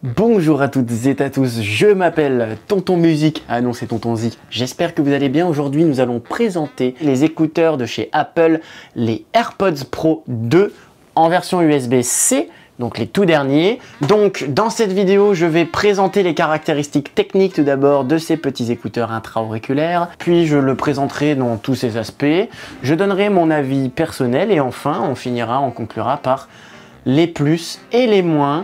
Bonjour à toutes et à tous, je m'appelle Tonton Musique, ah non c'est Tonton Zik, j'espère que vous allez bien. Aujourd'hui nous allons présenter les écouteurs de chez Apple, les AirPods Pro 2 en version USB-C, donc les tout derniers. Donc dans cette vidéo je vais présenter les caractéristiques techniques tout d'abord de ces petits écouteurs intra-auriculaires, puis je le présenterai dans tous ses aspects, je donnerai mon avis personnel et enfin on conclura par les plus et les moins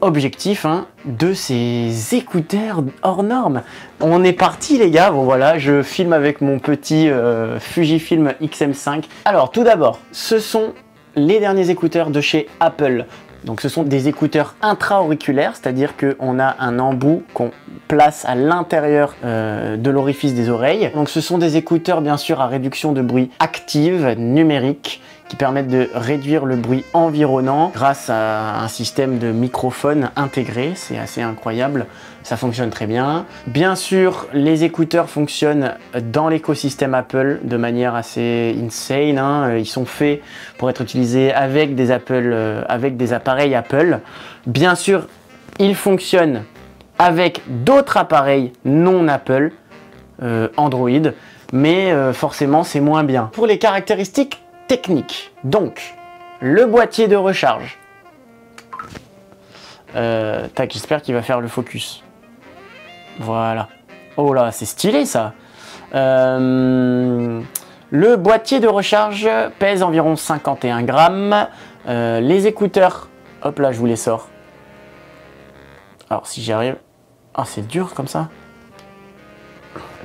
objectif de ces écouteurs hors normes. On est parti les gars, bon voilà, je filme avec mon petit Fujifilm XM5. Alors tout d'abord, ce sont les derniers écouteurs de chez Apple. Donc ce sont des écouteurs intra-auriculaires, c'est-à-dire qu'on a un embout qu'on place à l'intérieur de l'orifice des oreilles. Donc ce sont des écouteurs bien sûr à réduction de bruit active, numérique, qui permettent de réduire le bruit environnant grâce à un système de microphone intégré. C'est assez incroyable, ça fonctionne très bien. Bien sûr, les écouteurs fonctionnent dans l'écosystème Apple de manière assez insane. Ils sont faits pour être utilisés avec des appareils Apple. Bien sûr, ils fonctionnent avec d'autres appareils non Apple, Android, mais forcément c'est moins bien. Pour les caractéristiques technique. Donc, le boîtier de recharge. Tac, j'espère qu'il va faire le focus. Voilà. Oh là, c'est stylé ça. Le boîtier de recharge pèse environ 51 grammes. Les écouteurs, hop là, je vous les sors. Alors, si j'y arrive... Ah, c'est dur comme ça.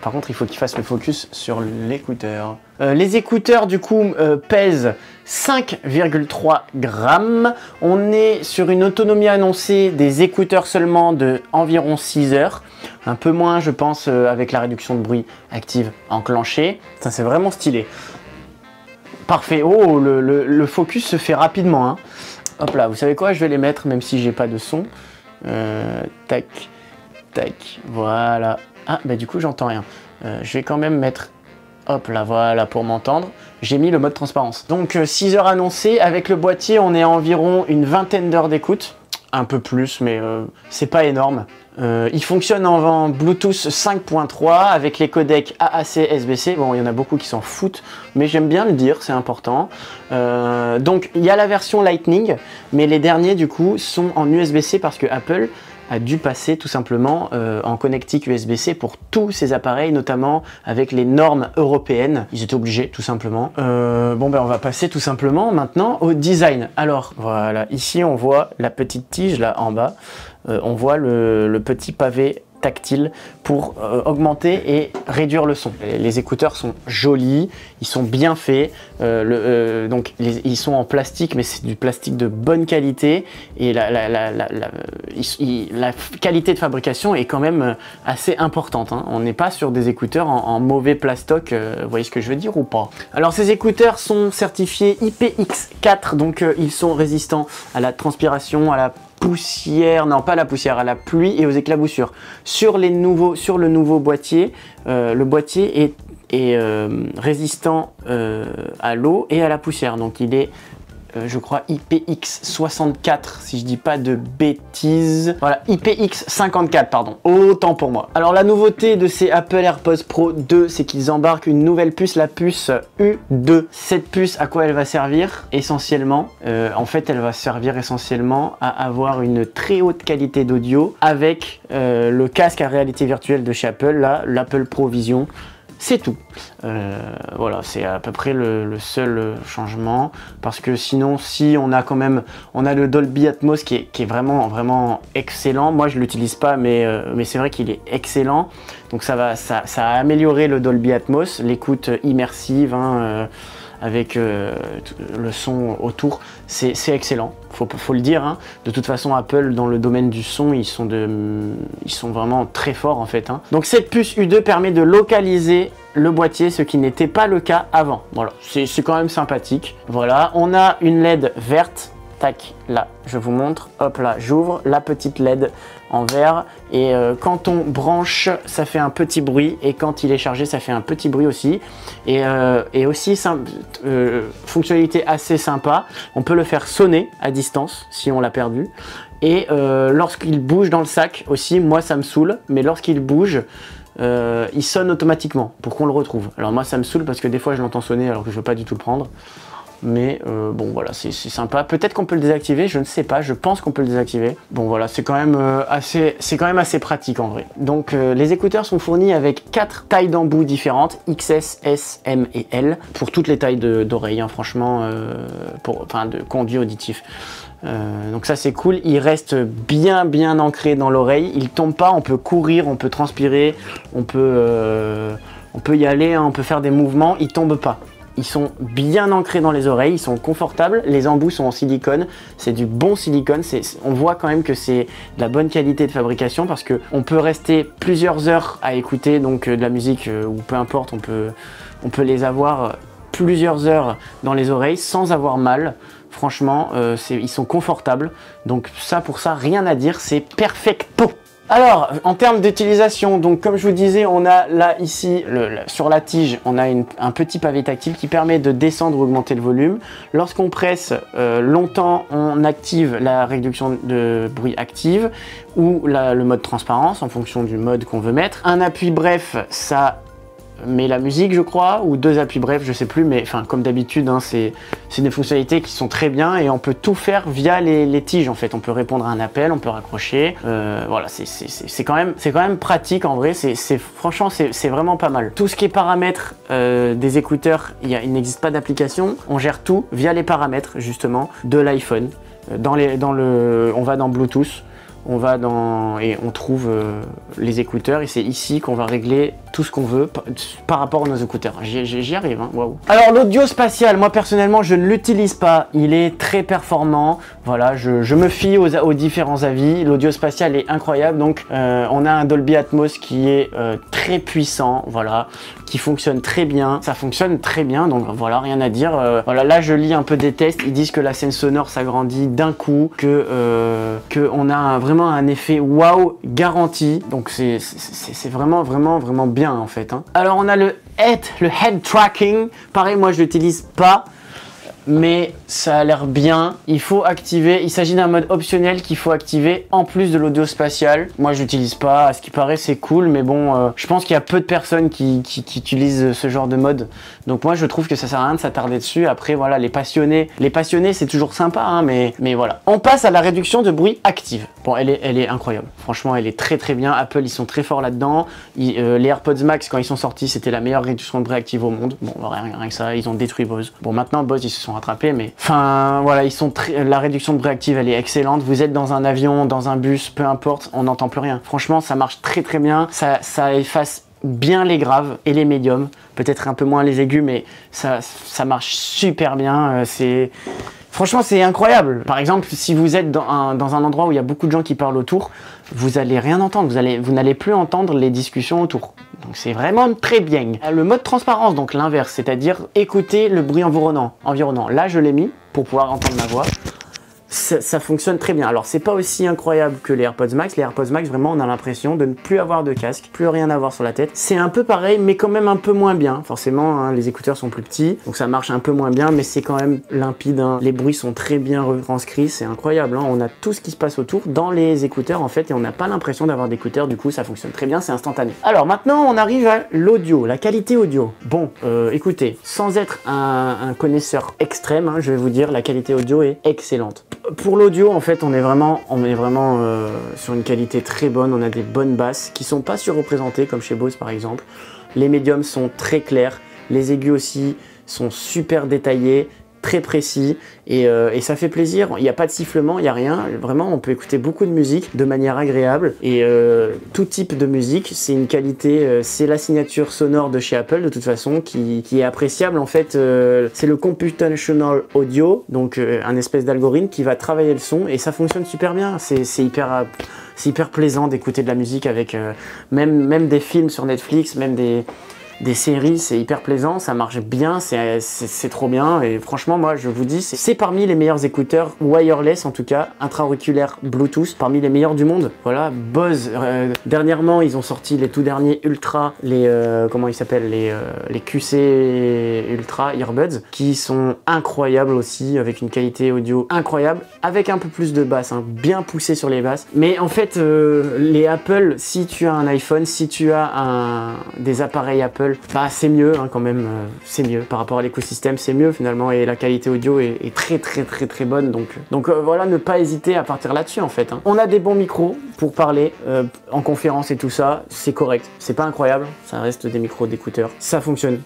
Par contre, il faut qu'il fasse le focus sur l'écouteur. Les écouteurs, du coup, pèsent 5,3 grammes. On est sur une autonomie annoncée des écouteurs seulement de environ 6 heures. Un peu moins, je pense, avec la réduction de bruit active enclenchée. Ça, c'est vraiment stylé. Parfait. Oh, le focus se fait rapidement. Hop là, vous savez quoi? Je vais les mettre, même si j'ai pas de son. Tac, tac, voilà. Ah, bah du coup, j'entends rien. Je vais quand même mettre... Hop là, voilà, pour m'entendre. J'ai mis le mode transparence. Donc, 6 heures annoncées. Avec le boîtier, on est à environ une vingtaine d'heures d'écoute. Un peu plus, mais c'est pas énorme. Il fonctionne en Bluetooth 5.3 avec les codecs AAC, SBC. Bon, il y en a beaucoup qui s'en foutent, mais j'aime bien le dire, c'est important. Donc, il y a la version Lightning, mais les derniers, du coup, sont en USB-C parce que Apple a dû passer tout simplement en connectique USB-C pour tous ces appareils, notamment avec les normes européennes. Ils étaient obligés, tout simplement. Bon, ben on va passer tout simplement maintenant au design. Alors, voilà, ici on voit la petite tige là en bas. On voit le petit pavé tactile pour augmenter et réduire le son. Les écouteurs sont jolis, ils sont bien faits, donc ils sont en plastique, mais c'est du plastique de bonne qualité et la qualité de fabrication est quand même assez importante. On n'est pas sur des écouteurs en mauvais plastoc, vous voyez ce que je veux dire ou pas? Alors ces écouteurs sont certifiés IPX4, donc ils sont résistants à la transpiration, à la poussière, non pas la poussière, à la pluie et aux éclaboussures. Sur le nouveau boîtier, le boîtier est résistant à l'eau et à la poussière. Donc il est, je crois, IPX64, si je dis pas de bêtises. Voilà, IPX54, pardon. Autant pour moi. Alors la nouveauté de ces Apple AirPods Pro 2, c'est qu'ils embarquent une nouvelle puce, la puce U2. Cette puce, à quoi elle va servir? Essentiellement, en fait, elle va servir essentiellement à avoir une très haute qualité d'audio avec le casque à réalité virtuelle de chez Apple, là, l'Apple Pro Vision. C'est tout. Voilà, c'est à peu près le seul changement. Parce que sinon, si on a quand même... On a le Dolby Atmos qui est vraiment, vraiment excellent. Moi, je ne l'utilise pas, mais c'est vrai qu'il est excellent. Donc ça a amélioré le Dolby Atmos, l'écoute immersive, avec le son autour. C'est excellent, faut le dire. De toute façon, Apple, dans le domaine du son, ils sont vraiment très forts en fait. Donc cette puce U2 permet de localiser le boîtier, ce qui n'était pas le cas avant. Voilà, c'est quand même sympathique. Voilà, on a une LED verte. Tac, là, je vous montre. Hop là, j'ouvre la petite LED en vert. Et quand on branche, ça fait un petit bruit. Et quand il est chargé, ça fait un petit bruit aussi. Et aussi, fonctionnalité assez sympa. On peut le faire sonner à distance si on l'a perdu. Et lorsqu'il bouge dans le sac aussi, moi ça me saoule, mais lorsqu'il bouge, il sonne automatiquement pour qu'on le retrouve. Alors moi ça me saoule parce que des fois je l'entends sonner alors que je veux pas du tout le prendre. Mais bon voilà, c'est sympa. Peut-être qu'on peut le désactiver, je ne sais pas, je pense qu'on peut le désactiver. Bon voilà, c'est quand même assez pratique en vrai. Donc les écouteurs sont fournis avec 4 tailles d'embout différentes, XS, S, M et L, pour toutes les tailles d'oreilles, hein, franchement, enfin de conduit auditif. Donc ça c'est cool, il reste bien ancré dans l'oreille, il tombe pas, on peut courir, on peut transpirer, on peut y aller, hein, on peut faire des mouvements, il tombe pas. Ils sont bien ancrés dans les oreilles, ils sont confortables, les embouts sont en silicone, c'est du bon silicone, on voit quand même que c'est de la bonne qualité de fabrication parce que on peut rester plusieurs heures à écouter donc de la musique ou peu importe, on peut les avoir plusieurs heures dans les oreilles sans avoir mal. Franchement, ils sont confortables, donc ça pour ça, rien à dire, c'est perfecto. Alors, en termes d'utilisation, donc comme je vous disais, on a là, ici, sur la tige, on a un petit pavé tactile qui permet de descendre ou augmenter le volume. Lorsqu'on presse longtemps, on active la réduction de bruit active ou le mode transparence en fonction du mode qu'on veut mettre. Un appui bref, ça met la musique je crois, ou 2 appuis brefs, je sais plus, mais enfin comme d'habitude, hein, c'est des fonctionnalités qui sont très bien et on peut tout faire via les tiges en fait. On peut répondre à un appel, on peut raccrocher, voilà, c'est quand même pratique en vrai, franchement c'est vraiment pas mal. Tout ce qui est paramètres des écouteurs, il n'existe pas d'application, on gère tout via les paramètres justement de l'iPhone. On va dans Bluetooth, on va et on trouve les écouteurs et c'est ici qu'on va régler tout ce qu'on veut par rapport à nos écouteurs. J'y arrive, hein, waouh. Alors l'audio spatial, moi personnellement je ne l'utilise pas, il est très performant, voilà, je me fie aux différents avis. L'audio spatial est incroyable, donc on a un Dolby Atmos qui est très puissant, voilà, qui fonctionne très bien, ça fonctionne très bien, donc voilà, rien à dire. Voilà, là je lis un peu des tests, ils disent que la scène sonore s'agrandit d'un coup, que on a vraiment un effet waouh garanti, donc c'est vraiment bien en fait, hein. Alors on a le head tracking, pareil moi je l'utilise pas, mais ça a l'air bien. Il faut activer, il s'agit d'un mode optionnel qu'il faut activer en plus de l'audio spatial. Moi je l'utilise pas, à ce qui paraît c'est cool, mais bon, je pense qu'il y a peu de personnes qui utilisent ce genre de mode, donc moi je trouve que ça sert à rien de s'attarder dessus. Après voilà, les passionnés c'est toujours sympa, hein, mais voilà. On passe à la réduction de bruit active. Bon, elle est incroyable, franchement elle est très bien. Apple ils sont très forts là-dedans. Les AirPods Max quand ils sont sortis c'était la meilleure réduction de bruit active au monde. Bon, rien que ça, ils ont détruit Bose. Bon, maintenant Bose ils se sont rattrapés, mais enfin voilà, la réduction de bruit active elle est excellente. Vous êtes dans un avion, dans un bus, peu importe, on n'entend plus rien. Franchement ça marche très bien, ça efface bien les graves et les médiums, peut-être un peu moins les aigus, mais ça marche super bien. Franchement c'est incroyable. Par exemple si vous êtes dans un endroit où il y a beaucoup de gens qui parlent autour, vous allez rien entendre, vous n'allez plus entendre les discussions autour. Donc c'est vraiment très bien. Le mode transparence, donc l'inverse, c'est-à-dire écouter le bruit environnant. Là je l'ai mis pour pouvoir entendre ma voix. Ça fonctionne très bien. Alors c'est pas aussi incroyable que les AirPods Max. Les AirPods Max, vraiment on a l'impression de ne plus avoir de casque, plus rien avoir sur la tête. C'est un peu pareil mais quand même un peu moins bien. Forcément hein, les écouteurs sont plus petits, donc ça marche un peu moins bien, mais c'est quand même limpide, hein. Les bruits sont très bien retranscrits, c'est incroyable, hein. On a tout ce qui se passe autour dans les écouteurs en fait et on n'a pas l'impression d'avoir d'écouteurs, du coup ça fonctionne très bien, c'est instantané. Alors maintenant on arrive à l'audio, la qualité audio. Bon, écoutez, sans être un connaisseur extrême, hein, je vais vous dire la qualité audio est excellente. Pour l'audio, en fait, on est vraiment sur une qualité très bonne. On a des bonnes basses qui sont pas surreprésentées comme chez Bose par exemple. Les médiums sont très clairs, les aigus aussi sont super détaillés, très précis et ça fait plaisir. Il n'y a pas de sifflement, il n'y a rien. Vraiment, on peut écouter beaucoup de musique de manière agréable et tout type de musique. C'est une qualité, c'est la signature sonore de chez Apple de toute façon qui est appréciable en fait. C'est le computational audio, donc un espèce d'algorithme qui va travailler le son et ça fonctionne super bien. C'est hyper plaisant d'écouter de la musique avec même des films sur Netflix, même des séries, c'est hyper plaisant, ça marche bien, c'est trop bien. Et franchement, moi, je vous dis, c'est parmi les meilleurs écouteurs wireless, en tout cas, intra-auriculaires Bluetooth, parmi les meilleurs du monde. Voilà, Bose, dernièrement, ils ont sorti les tout derniers Ultra, comment ils s'appellent, les QC Ultra Earbuds, qui sont incroyables aussi, avec une qualité audio incroyable, avec un peu plus de basse, hein, bien poussé sur les basses. Mais en fait, les Apple, si tu as un iPhone, si tu as des appareils Apple, bah c'est mieux hein, quand même, c'est mieux par rapport à l'écosystème, c'est mieux finalement, et la qualité audio est très bonne. Donc voilà, ne pas hésiter à partir là-dessus en fait. Hein. On a des bons micros pour parler en conférence et tout ça, c'est correct, c'est pas incroyable, ça reste des micros d'écouteurs, ça fonctionne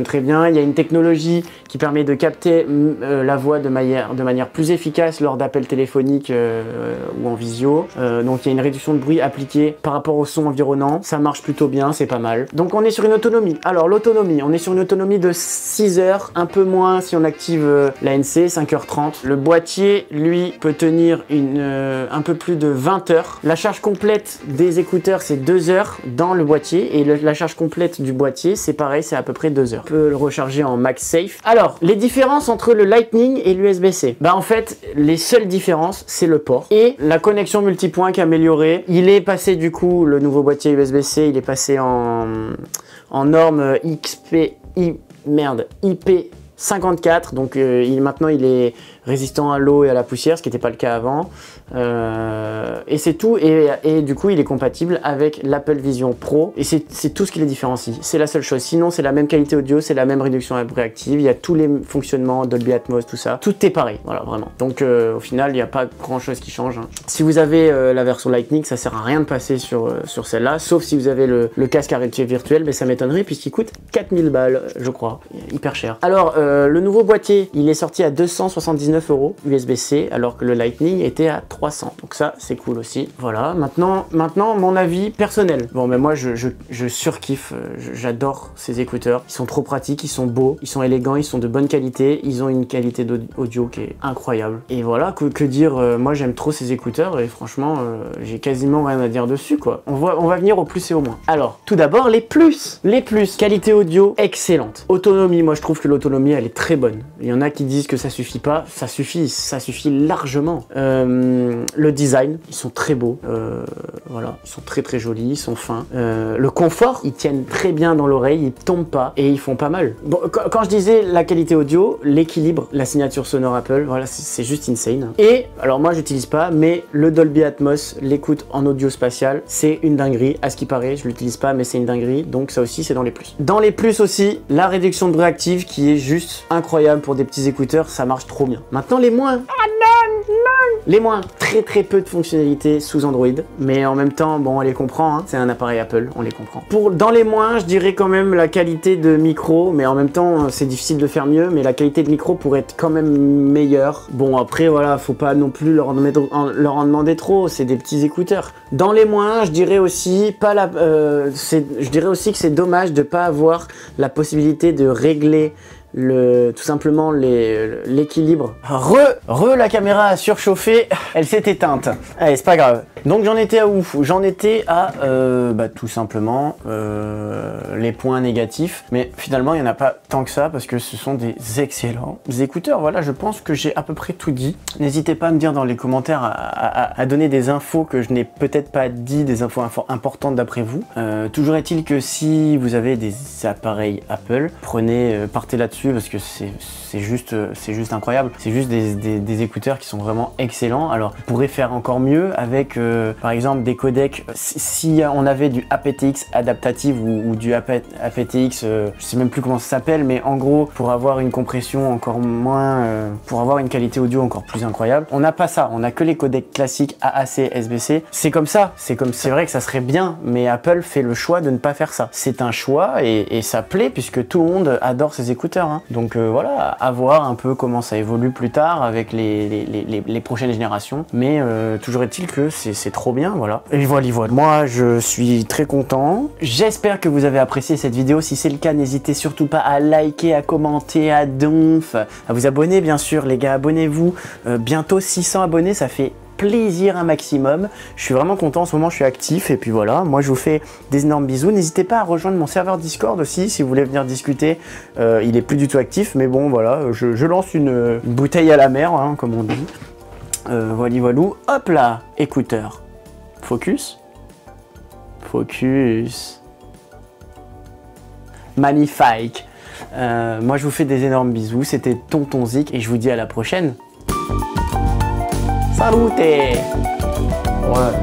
très bien. Il y a une technologie qui permet de capter la voix de manière plus efficace lors d'appels téléphoniques ou en visio. Donc il y a une réduction de bruit appliquée par rapport au son environnant, ça marche plutôt bien, c'est pas mal. Donc on est sur une autonomie. Alors l'autonomie, on est sur une autonomie de 6 heures, un peu moins si on active l'ANC, 5h30. Le boîtier, lui, peut tenir un peu plus de 20 heures. La charge complète des écouteurs, c'est 2 heures dans le boîtier, et la charge complète du boîtier, c'est pareil, c'est à peu près 2 heures. On peut le recharger en MagSafe. Alors, les différences entre le Lightning et l'USB-C. Bah en fait, les seules différences, c'est le port et la connexion multipoint qui est améliorée. Il est passé du coup, le nouveau boîtier USB-C, il est passé en norme IP54, donc maintenant il est résistant à l'eau et à la poussière, ce qui n'était pas le cas avant. Et c'est tout, et du coup il est compatible avec l'Apple Vision Pro, et c'est tout ce qui les différencie, c'est la seule chose. Sinon c'est la même qualité audio, c'est la même réduction réactive, il y a tous les fonctionnements, Dolby Atmos, tout ça, tout est pareil, voilà, vraiment. Donc au final il n'y a pas grand chose qui change. Hein. Si vous avez la version Lightning, ça sert à rien de passer sur celle-là, sauf si vous avez le casque à réalité virtuelle, mais ça m'étonnerait puisqu'il coûte 4000 balles, je crois, hyper cher. Alors le nouveau boîtier, il est sorti à 279 € USB-C, alors que le Lightning était à 300. Donc ça, c'est cool aussi. Voilà, maintenant mon avis personnel. Bon, mais moi, je surkiffe, j'adore ces écouteurs. Ils sont trop pratiques, ils sont beaux, ils sont élégants, ils sont de bonne qualité, ils ont une qualité audio qui est incroyable. Et voilà, que dire, moi j'aime trop ces écouteurs, et franchement, j'ai quasiment rien à dire dessus, quoi. On va venir au plus et au moins. Alors, tout d'abord, les plus. Qualité audio excellente. Autonomie, moi je trouve que l'autonomie, elle est très bonne. Il y en a qui disent que ça suffit pas, ça suffit largement. Le design, ils sont très beaux, voilà, ils sont très jolis, ils sont fins. Le confort, ils tiennent très bien dans l'oreille, ils tombent pas et ils font pas mal. Bon, quand je disais la qualité audio, l'équilibre, la signature sonore Apple, voilà, c'est juste insane. Et alors moi j'utilise pas, mais le Dolby Atmos, l'écoute en audio spatial, c'est une dinguerie. À ce qui paraît, je l'utilise pas, mais c'est une dinguerie, donc ça aussi c'est dans les plus. Dans les plus aussi, la réduction de bruit active qui est juste incroyable pour des petits écouteurs, ça marche trop bien. Maintenant les moins. Les moins, très peu de fonctionnalités sous Android, mais en même temps, bon, on les comprend, hein, c'est un appareil Apple, on les comprend. Dans les moins, je dirais quand même la qualité de micro, mais en même temps, c'est difficile de faire mieux, mais la qualité de micro pourrait être quand même meilleure. Bon, après, voilà, faut pas non plus leur en demander trop, c'est des petits écouteurs. Dans les moins, je dirais aussi, je dirais aussi que c'est dommage de pas avoir la possibilité de régler tout simplement l'équilibre. La caméra a surchauffé, elle s'est éteinte. Allez, c'est pas grave. Donc j'en étais à où? J'en étais à tout simplement les points négatifs, mais finalement il n'y en a pas tant que ça parce que ce sont des excellents écouteurs. Voilà, je pense que j'ai à peu près tout dit. N'hésitez pas à me dire dans les commentaires à donner des infos que je n'ai peut-être pas dit, des infos importantes d'après vous. Toujours est-il que si vous avez des appareils Apple, partez là-dessus parce que c'est juste incroyable. C'est juste des écouteurs qui sont vraiment excellents. Alors vous pourrez faire encore mieux avec par exemple des codecs. Si on avait du aptX adaptative ou du aptX, je sais même plus comment ça s'appelle, mais en gros pour avoir une compression encore moins, pour avoir une qualité audio encore plus incroyable, on n'a pas ça. On a que les codecs classiques AAC, SBC. C'est comme ça. C'est vrai que ça serait bien, mais Apple fait le choix de ne pas faire ça. C'est un choix et ça plaît puisque tout le monde adore ces écouteurs. Hein. Donc voilà, à voir un peu comment ça évolue plus tard avec les prochaines générations. Mais toujours est-il que c'est trop bien, voilà. Et voilà. Moi, je suis très content. J'espère que vous avez apprécié cette vidéo. Si c'est le cas, n'hésitez surtout pas à liker, à commenter, à donf, à vous abonner, bien sûr, les gars. Abonnez-vous. Bientôt 600 abonnés, ça fait plaisir un maximum. Je suis vraiment content, en ce moment je suis actif et puis voilà, moi je vous fais des énormes bisous. N'hésitez pas à rejoindre mon serveur Discord aussi si vous voulez venir discuter. Il est plus du tout actif, mais bon voilà, je lance une bouteille à la mer, hein, comme on dit. Voilà, voilou. Hop là, écouteur. Focus. Focus. Magnifique. Moi je vous fais des énormes bisous, c'était Tonton Zik et je vous dis à la prochaine. Salute. Ouais.